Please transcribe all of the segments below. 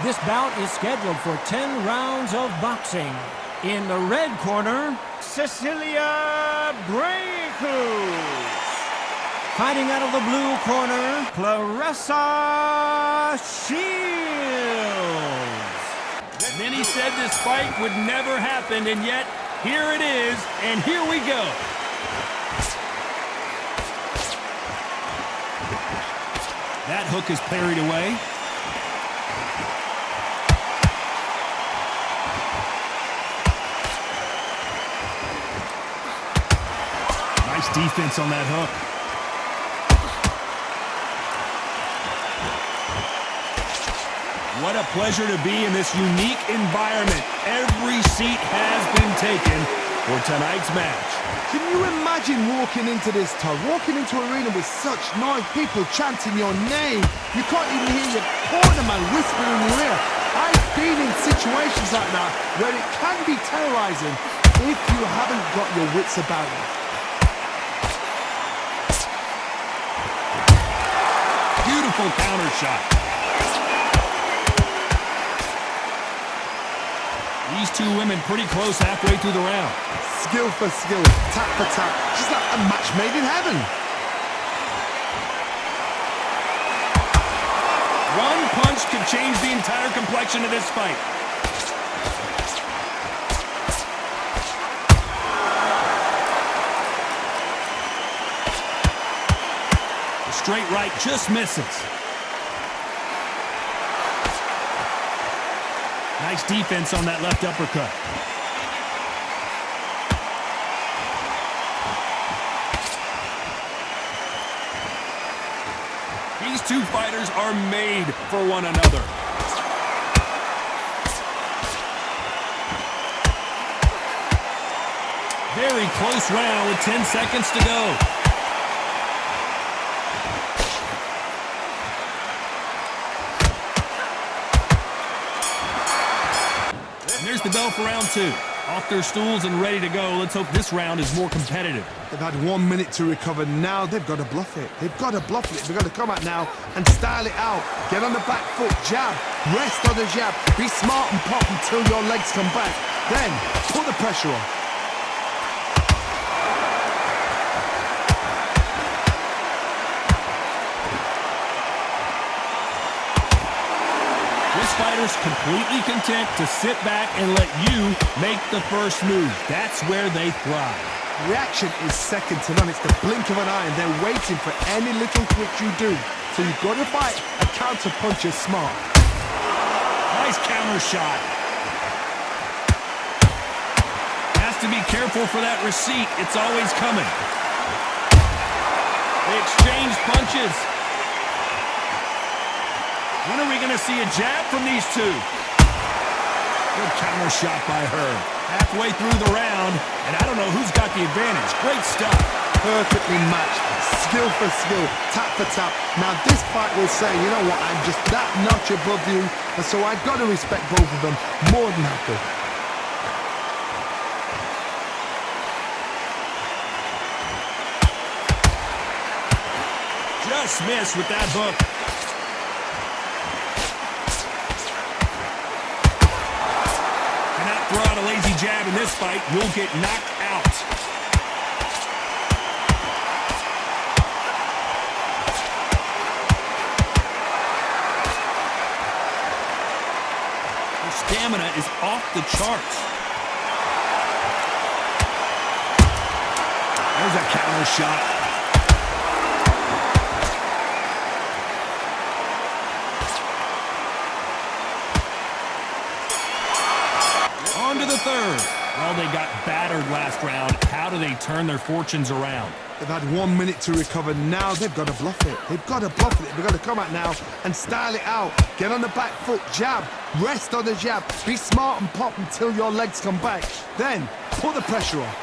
This bout is scheduled for 10 rounds of boxing. In the red corner, Cecilia Brækhus. Fighting out of the blue corner, Clarissa Shields. Many said this fight would never happen, and yet here it is, and here we go. That hook is parried away. Nice defense on that hook. What a pleasure to be in this unique environment. Every seat has been taken for tonight's match. Can you imagine walking into this town, walking into an arena with such noise, people chanting your name? You can't even hear your cornerman whispering in your ear. I've been in situations like that where it can be terrorizing if you haven't got your wits about you. Beautiful counter shot. These two women pretty close halfway through the round. Skill for skill, tap for tap, just like a match made in heaven. One punch could change the entire complexion of this fight. The straight right just misses. Nice defense on that left uppercut. These two fighters are made for one another. Very close round with 10 seconds to go. There's the bell for round two. Off their stools and ready to go. Let's hope this round is more competitive. They've had 1 minute to recover. Now they've got to bluff it. They've got to bluff it. They've got to come out now and style it out. Get on the back foot, jab, rest on the jab. Be smart and pop until your legs come back. Then put the pressure on. Fighters completely content to sit back and let you make the first move. That's where they thrive. Reaction is second to none. It's the blink of an eye, and they're waiting for any little twitch you do. So you've got to fight a counter puncher smart. Nice counter shot. Has to be careful for that receipt. It's always coming. They exchange punches. When are we going to see a jab from these two? Good counter shot by her. Halfway through the round, and I don't know who's got the advantage. Great stuff. Perfectly matched. Skill for skill, tap for tap. Now this fight will say, you know what, I'm just that notch above you, and so I've got to respect both of them more than happy. Just missed with that hook. Throw out a lazy jab in this fight, you'll get knocked out. Her stamina is off the charts. There's a counter shot. To the third. Well, they got battered last round. How do they turn their fortunes around? They've had 1 minute to recover. Now they've got to bluff it. They've got to bluff it. They've got to come out now and style it out. Get on the back foot, jab, rest on the jab. Be smart and pop until your legs come back. Then put the pressure on.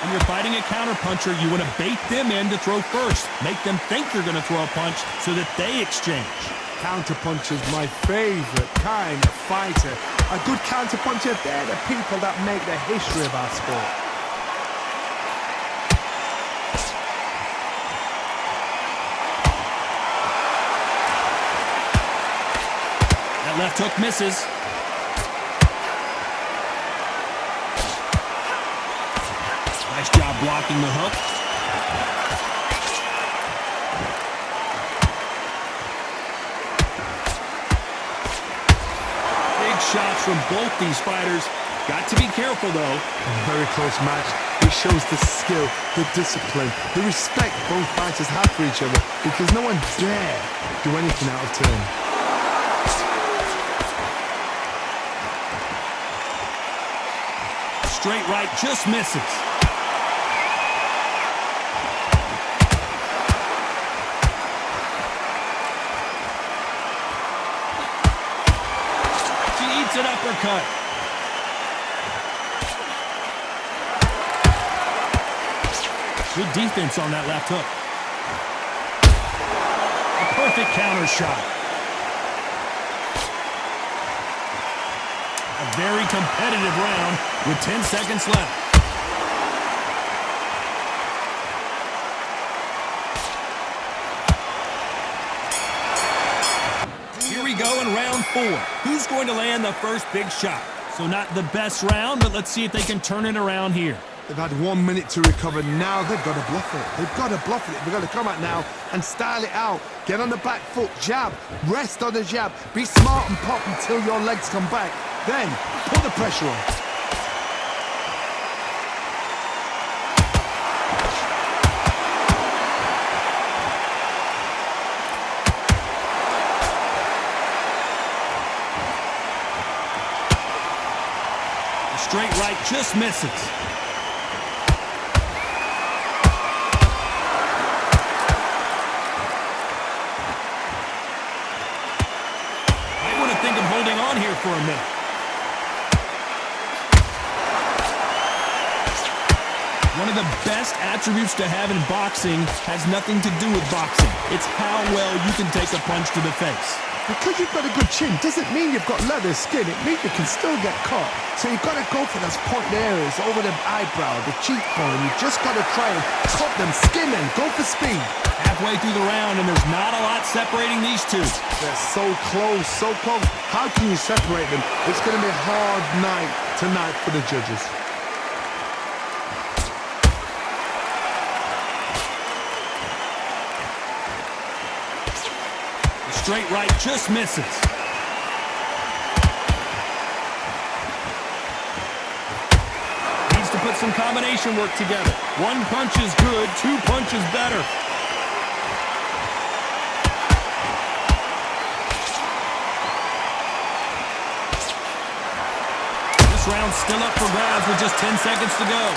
When you're fighting a counterpuncher, you want to bait them in to throw first. Make them think you're going to throw a punch so that they exchange. Counterpuncher's my favorite kind of fighter. A good counterpuncher, they're the people that make the history of our sport. That left hook misses. Nice job blocking the hook. Big shots from both these fighters. Got to be careful, though. A very close match. It shows the skill, the discipline, the respect both fighters have for each other, because no one dare do anything out of turn. Straight right just misses. She eats an uppercut. Good defense on that left hook. A perfect counter shot. A very competitive round with 10 seconds left. Here we go in round 4. Who's going to land the first big shot? So not the best round, but let's see if they can turn it around here. They've had 1 minute to recover. Now they've got to bluff it. They've got to bluff it. They've got to come out now and style it out. Get on the back foot, jab, rest on the jab. Be smart and pop until your legs come back. Then put the pressure on. The straight right just misses. Here for a minute. One of the best attributes to have in boxing has nothing to do with boxing. It's how well you can take a punch to the face. Because you've got a good chin doesn't mean you've got leather skin. It means you can still get caught. So you've got to go for those point areas over the eyebrow, the cheekbone. You just got to try and cut them, skim them, go for speed. Halfway through the round, and there's not a lot separating these two. They're so close, so close. How can you separate them? It's going to be a hard night tonight for the judges. The straight right just misses. Needs to put some combination work together. One punch is good, 2 punches better. Round still up for grabs with just 10 seconds to go.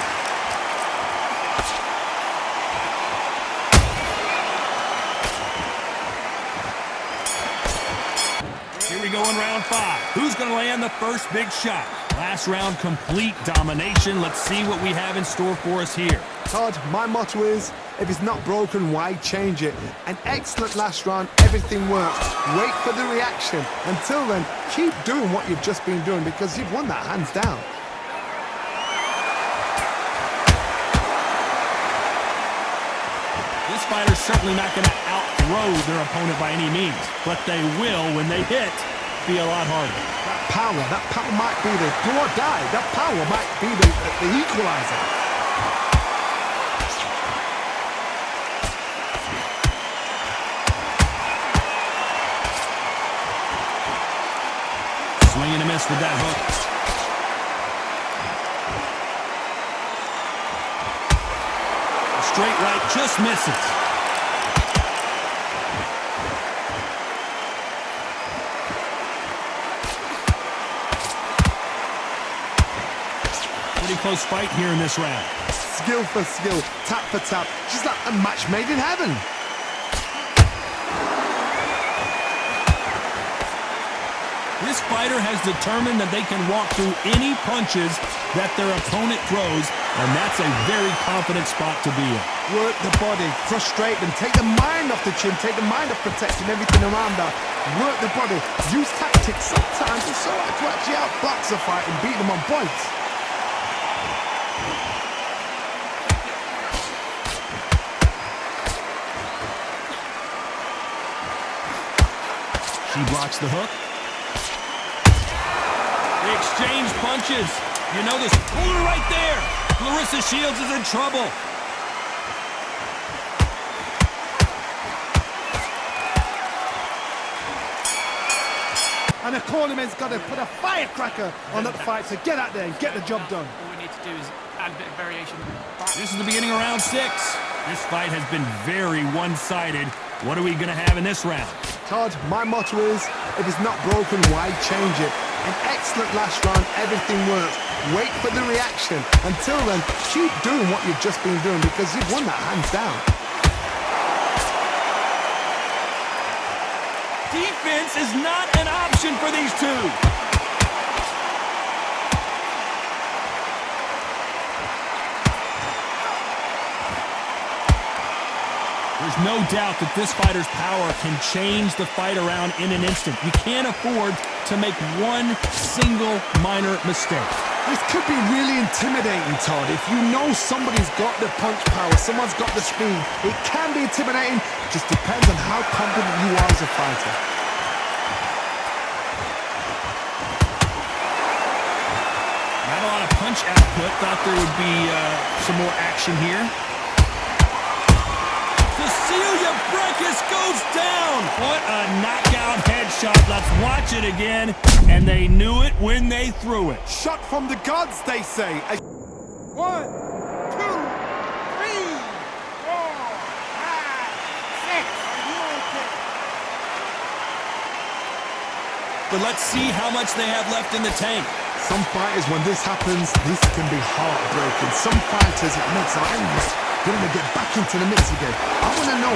Here we go in round 5. Who's going to land the first big shot? Last round, complete domination. Let's see what we have in store for us here. Todd, my motto is, if it's not broken, why change it? An excellent last round, everything works. Wait for the reaction. Until then, keep doing what you've just been doing because you've won that hands down. This fighter's certainly not going to outthrow their opponent by any means, but they will, when they hit, be a lot harder. That power might be the do or die. That power might be the equalizer. Swing and a miss with that hook. A straight right just misses. Pretty close fight here in this round. Skill for skill, tap for tap, just like a match made in heaven. This fighter has determined that they can walk through any punches that their opponent throws, and that's a very confident spot to be in. Work the body, frustrate them, take the mind off the chin, take the mind off protecting everything around that. Work the body, use tactics. Sometimes it's so hard to actually outbox a fight and beat them on points. She blocks the hook. They exchange punches. You know this. Ooh, right there. Clarissa Shields is in trouble. And the cornerman's got to put a firecracker on that fight to get out there and get the job done. All we need to do is add a bit of variation. This is the beginning of round 6. This fight has been very one-sided. What are we going to have in this round? Todd, my motto is, if it's not broken, why change it? An excellent last round, everything works. Wait for the reaction. Until then, keep doing what you've just been doing because you've won that hands down. Defense is not an option for these two. There's no doubt that this fighter's power can change the fight around in an instant. You can't afford to make one single minor mistake. This could be really intimidating, Todd. If you know somebody's got the punch power, someone's got the speed, it can be intimidating. It just depends on how confident you are as a fighter. Not a lot of punch output. Thought there would be some more action here. Cecilia Brækhus goes down. What a knockout headshot. Let's watch it again. And they knew it when they threw it. Shot from the gods, they say. 1, 2, 3, 4, 5, 6. Are you okay? But let's see how much they have left in the tank. Some fighters, when this happens, this can be heartbreaking. Some fighters, it makes them angry. They're going to get back into the mix again. I want to know,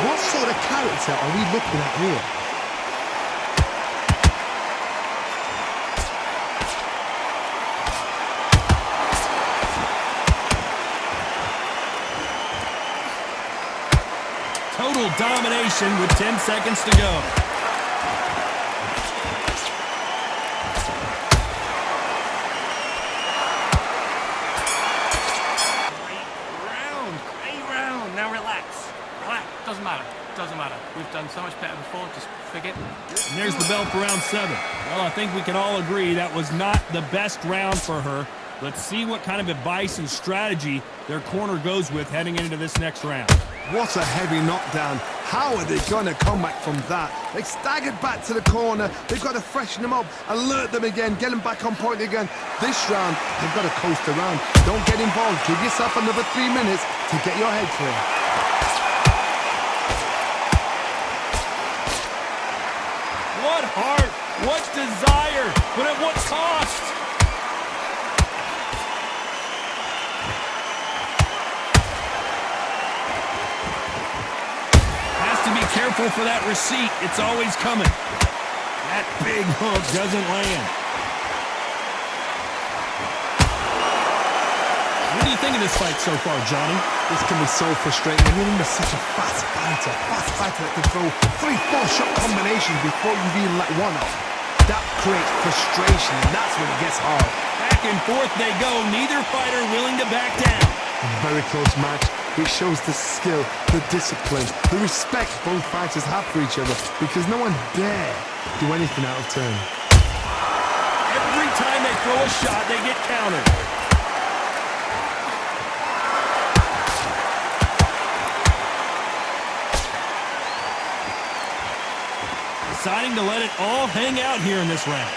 what sort of character are we looking at here? Total domination with 10 seconds to go. Doesn't matter. We've done so much better before. Just forget. And there's the bell for round 7. Well, I think we can all agree that was not the best round for her. Let's see what kind of advice and strategy their corner goes with heading into this next round. What a heavy knockdown. How are they going to come back from that? They staggered back to the corner. They've got to freshen them up, alert them again, get them back on point again. This round, they've got to coast around. Don't get involved. Give yourself another 3 minutes to get your head clear. What heart, what desire, but at what cost? Has to be careful for that receipt. It's always coming. That big hook doesn't land. What do you think of this fight so far, Johnny? This can be so frustrating. I mean, you're such a fast fighter that can throw 3-4 shot combinations before you've even let one off. That creates frustration, and that's when it gets hard. Back and forth they go, neither fighter willing to back down. A very close match. It shows the skill, the discipline, the respect both fighters have for each other, because no one dare do anything out of turn. Every time they throw a shot, they get countered. Deciding to let it all hang out here in this round.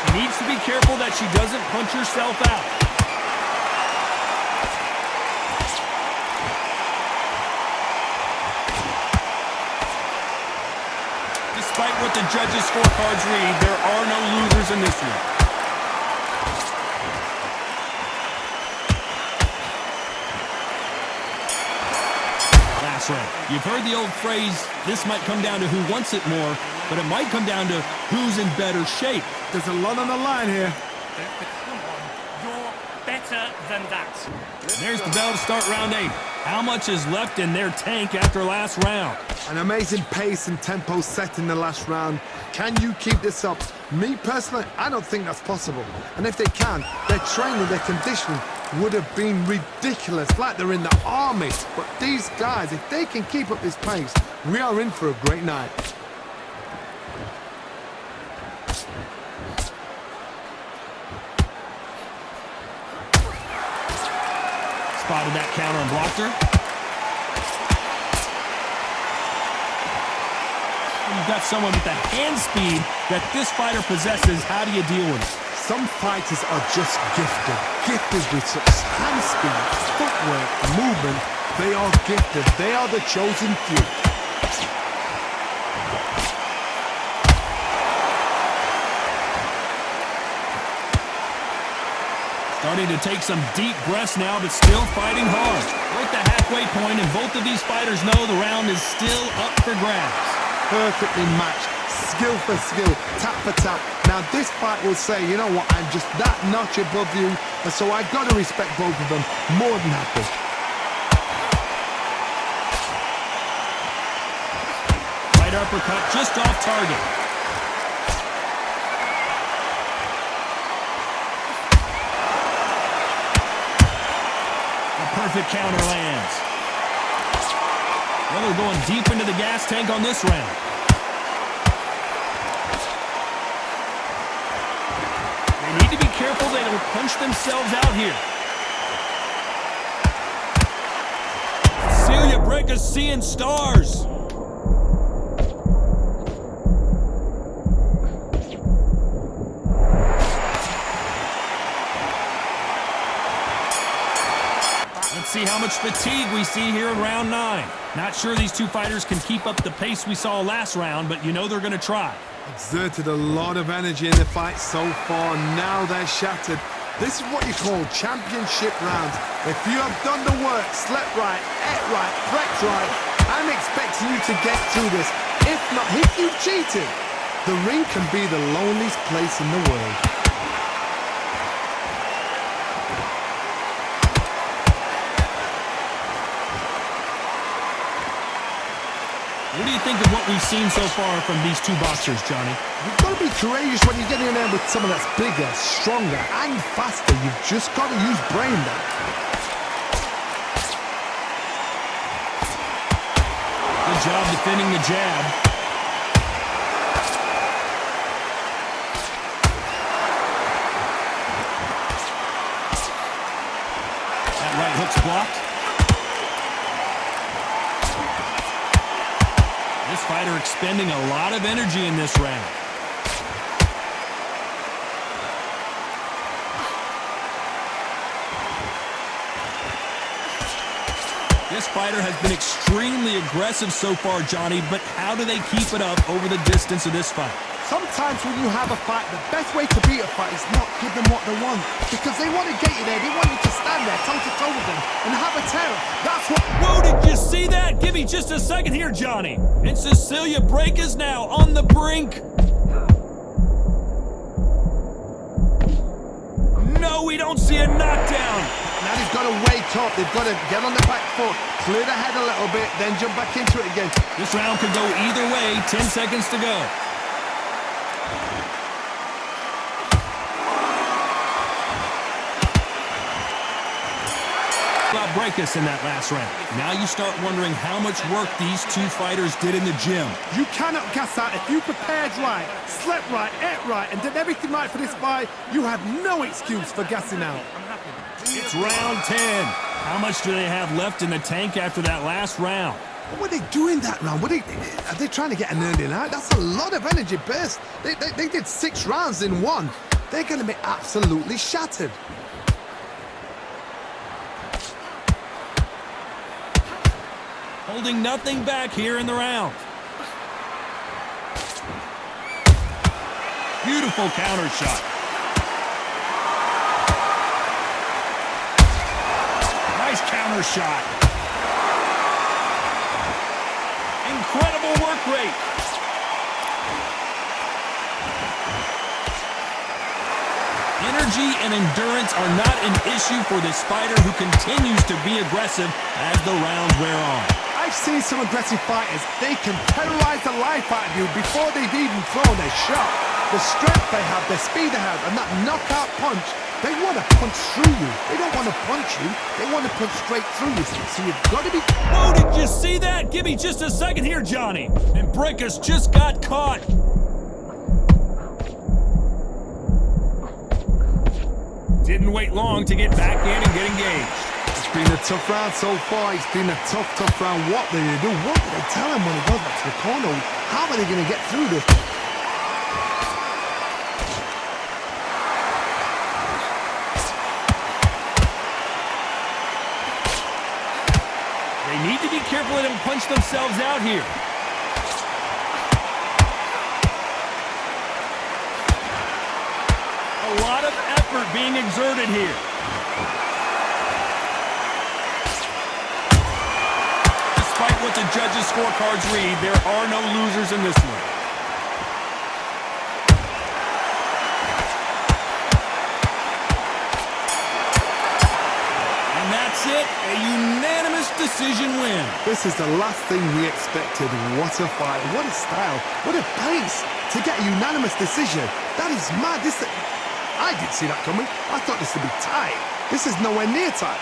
She needs to be careful that she doesn't punch herself out. Despite what the judges' scorecards read, there are no losers in this one. Round. You've heard the old phrase, this might come down to who wants it more, but it might come down to who's in better shape. There's a lot on the line here. Come on. You're better than that. There's the bell to start round 8. How much is left in their tank after last round? An amazing pace and tempo set in the last round. Can you keep this up? Me personally, I don't think that's possible. And if they can, their training, their conditioning would have been ridiculous, like they're in the army. But these guys, if they can keep up this pace, We are in for a great night. Spotted that counter and blocked her. You've got someone with the hand speed that this fighter possesses. How do you deal with it? Some fighters are just gifted. Gifted with such hand speed, footwork, movement. They are gifted. They are the chosen few. Starting to take some deep breaths now, but still fighting hard. We're at the halfway point, and both of these fighters know the round is still up for grabs. Perfectly matched, skill for skill, tap for tap. Now this fight will say, you know what, I'm just that notch above you, and so I gotta respect both of them more than happy. Right uppercut just off target. A perfect counter lands. Well, they're going deep into the gas tank on this round. They need to be careful they don't punch themselves out here. Cecilia Brækhus seeing stars. Let's see how much fatigue we see here in round 9. Not sure these two fighters can keep up the pace we saw last round, but you know they're going to try. Exerted a lot of energy in the fight so far. Now they're shattered. This is what you call championship rounds. If you have done the work, slept right, ate right, prepped right, I'm expecting you to get through this. If not, if you've cheated, the ring can be the loneliest place in the world. What do you think of what we've seen so far from these two boxers, Johnny? You've got to be courageous when you get in there with someone that's bigger, stronger, and faster. You've just got to use brain there. Good job defending the jab. That right hook's blocked. This fighter expending a lot of energy in this round. This fighter has been extremely aggressive so far, Johnny, but how do they keep it up over the distance of this fight? Sometimes when you have a fight, the best way to beat a fight is not give them what they want. Because they want to get you there. They want you to stand there toe-to-toe with them and have a terror. That's what... Whoa, did you see that? Give me just a second here, Johnny. And Cecilia Brækhus now on the brink. No, we don't see a knockdown. Now they've got to wake up. They've got to get on the back foot, clear the head a little bit, then jump back into it again. This round could go either way. 10 seconds to go. Brækhus in that last round. Now you start wondering how much work these two fighters did in the gym. You cannot gas out. If you prepared right, slept right, ate right, and did everything right for this fight, you have no excuse for gassing out. It's round 10. How much do they have left in the tank after that last round? What were they doing that round? Are they trying to get an early night? That's a lot of energy burst. They did 6 rounds in one. They're going to be absolutely shattered. Holding nothing back here in the round. Beautiful counter shot. Nice counter shot. Incredible work rate. Energy and endurance are not an issue for this fighter who continues to be aggressive as the rounds wear on. I've seen some aggressive fighters. They can terrorize the life out of you before they've even thrown a shot. The strength they have, the speed they have, and that knockout punch, They want to punch through you. They don't want to punch you. They want to punch straight through you. So you've got to be... Whoa, did you see that? Give me just a second here, Johnny. And Brækhus just got caught. Didn't wait long to get back in and get engaged. It's been a tough round so far. It's been a tough round. What do they do? What do they tell him when he goes back to the corner? How are they going to get through this? They need to be careful they don't punch themselves out here. A lot of effort being exerted here. Despite what the judges' scorecards read, there are no losers in this one. And that's it, a unanimous decision win. This is the last thing we expected. What a fight, what a style, what a pace to get a unanimous decision. That is mad. I didn't see that coming. I thought this would be tight. This is nowhere near tight.